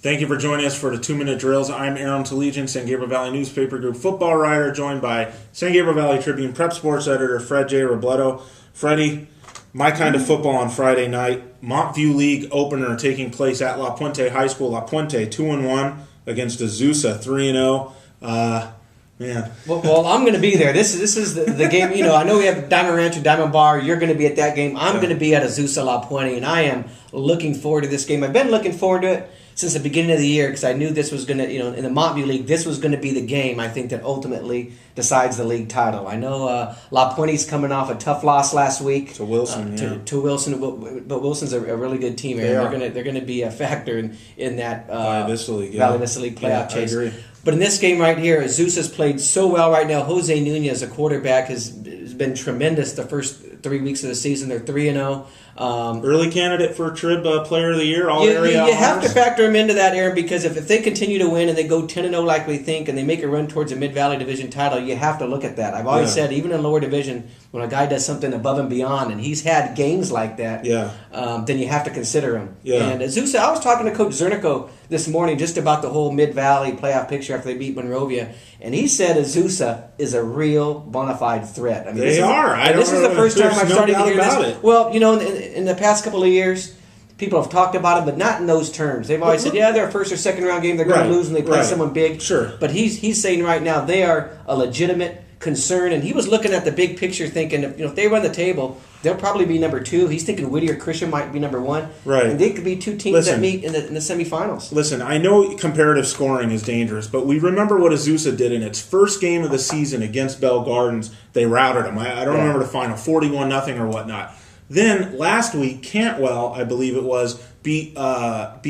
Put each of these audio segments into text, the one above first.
Thank you for joining us for the 2-Minute Drills. I'm Aaron Talegian, San Gabriel Valley Newspaper Group football writer, joined by San Gabriel Valley Tribune Prep Sports editor Fred J. Robledo. Freddie, my kind of football on Friday night. Montview League opener taking place at La Puente High School. La Puente 2-1 against Azusa 3-0. Man. Well, I'm going to be there. This is the game. You know, I know we have Diamond Ranch and Diamond Bar. You're going to be at that game. I'm going to be at Azusa La Puente, and I am looking forward to this game. I've been looking forward to it since the beginning of the year because I knew this was going to, in the Montview League, this was going to be the game, I think, that ultimately decides the league title. I know La Puente's coming off a tough loss last week. To Wilson, to Wilson, but Wilson's a really good team. They're going to be a factor in that Valley Vista League playoff chase. I agree. But in this game right here, Azusa's played so well right now. Jose Nunez, a quarterback, has been tremendous the first 3 weeks of the season. They're 3-0. Early candidate for Trib Player of the Year, You have to factor them into that, Aaron, because if they continue to win and they go 10-0 like we think and they make a run towards a Mid-Valley Division title, you have to look at that. I've always said, even in lower division, when a guy does something above and beyond, and he's had games like that, then you have to consider him. Yeah. And Azusa, I was talking to Coach Zernico this morning just about the whole Mid-Valley playoff picture after they beat Monrovia, and he said Azusa is a real bona fide threat. I mean, this is the first time I've started to hear this. Well, in the past couple of years, people have talked about it, but not in those terms. They've always said, they're a first or second round game. They're going to lose when they play someone big. Sure. But he's saying right now they are a legitimate concern, and he was looking at the big picture thinking, if they run the table, they'll probably be number 2. He's thinking Whittier Christian might be number 1. Right. And they could be two teams that meet in the semifinals. Listen, I know comparative scoring is dangerous, but we remember what Azusa did in its first game of the season against Bell Gardens. They routed them. I don't remember the final, 41-0 or whatnot. Then last week, Cantwell, I believe it was, beat Bell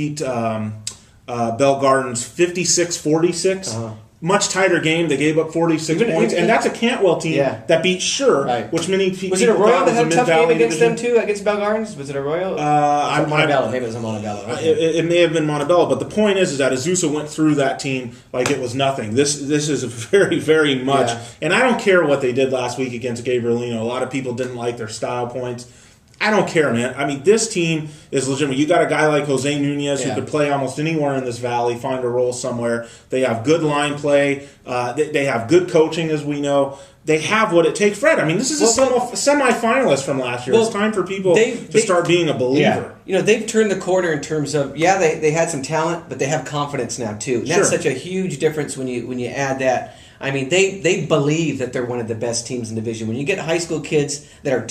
Gardens 56-46. Much tighter game. They gave up 46 points, and that's a Cantwell team that beat Sure, which many people was it a Royal thought that had was a tough game against division. them too, against Bell Gardens? Was it a Royal? Montebello. Maybe it was a Montebello. Okay. It may have been Montebello, but the point is that Azusa went through that team like it was nothing. This is very, very much, and I don't care what they did last week against Gabrielino. A lot of people didn't like their style points. I don't care, man. I mean, this team is legitimate. You got a guy like Jose Nunez who could play almost anywhere in this valley, find a role somewhere. They have good line play. They have good coaching, as we know. They have what it takes. Fred, I mean, this is a semi-finalist from last year. It's time for people to start being a believer. Yeah. They've turned the corner in terms of, they had some talent, but they have confidence now, too. And that's such a huge difference when you add that. I mean, they believe that they're one of the best teams in the division. When you get high school kids that are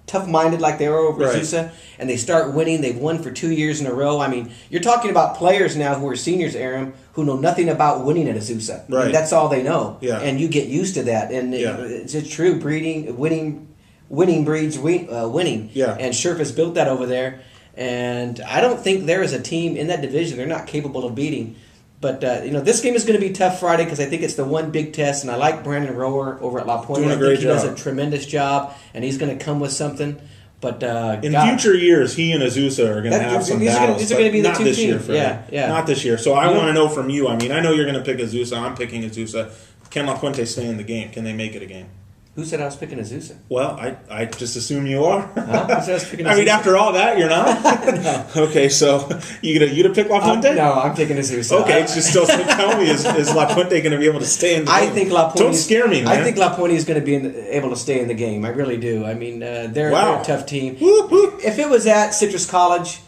tough-minded like they are over Azusa, and they start winning. They've won for 2 years in a row. I mean, you're talking about players now who are seniors, Aaron, who know nothing about winning at Azusa. Right. I mean, that's all they know. Yeah. And you get used to that. And it's true. Winning breeds winning. Yeah. And Scherf has built that over there. And I don't think there is a team in that division they're not capable of beating. But, this game is going to be tough Friday because I think it's the one big test, and I like Brandon Rower over at La Puente. Doing a great job. He does a tremendous job, and he's going to come with something. But in future years, he and Azusa are going to have some battles. These are going to be the two teams. Year, Fred. Not this year. So I want to know from you. I mean, I know you're going to pick Azusa. I'm picking Azusa. Can La Puente stay in the game? Can they make it a game? Who said I was picking Azusa? Well, I just assume you are. Who said I was picking Azusa? I mean, after all that, you're not? No. Okay, so you to pick La Puente? No, I'm picking Azusa. Okay, just still tell me, is La Puente going to be able to stay in the game? I think La Puente. Don't scare me, man. I think La Puente is going to be able to stay in the game. I really do. I mean, they're a tough team. If it was at Citrus College,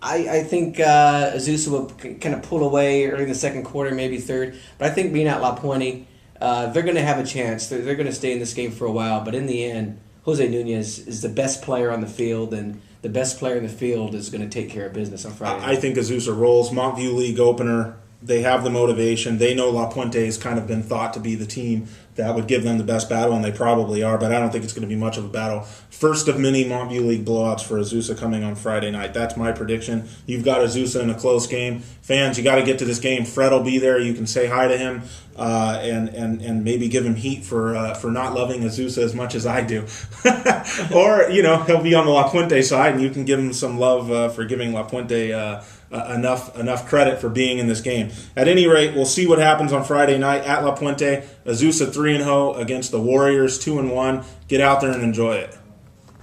I think Azusa will kind of pull away early in the second quarter, maybe third. But I think being at La Puente, they're going to have a chance. They're going to stay in this game for a while. But in the end, Jose Nunez is the best player on the field, and the best player in the field is going to take care of business on Friday night. I think Azusa rolls. Montview League opener. They have the motivation. They know La Puente has kind of been thought to be the team that would give them the best battle, and they probably are, but I don't think it's going to be much of a battle. First of many Montview League blowouts for Azusa coming on Friday night. That's my prediction. You've got Azusa in a close game. Fans, you got to get to this game. Fred will be there. You can say hi to him and maybe give him heat for not loving Azusa as much as I do. Or, he'll be on the La Puente side, and you can give him some love for giving La Puente enough credit for being in this game. At any rate, we'll see what happens on Friday night at La Puente. Azusa 3-0 against the Warriors 2-1. Get out there and enjoy it.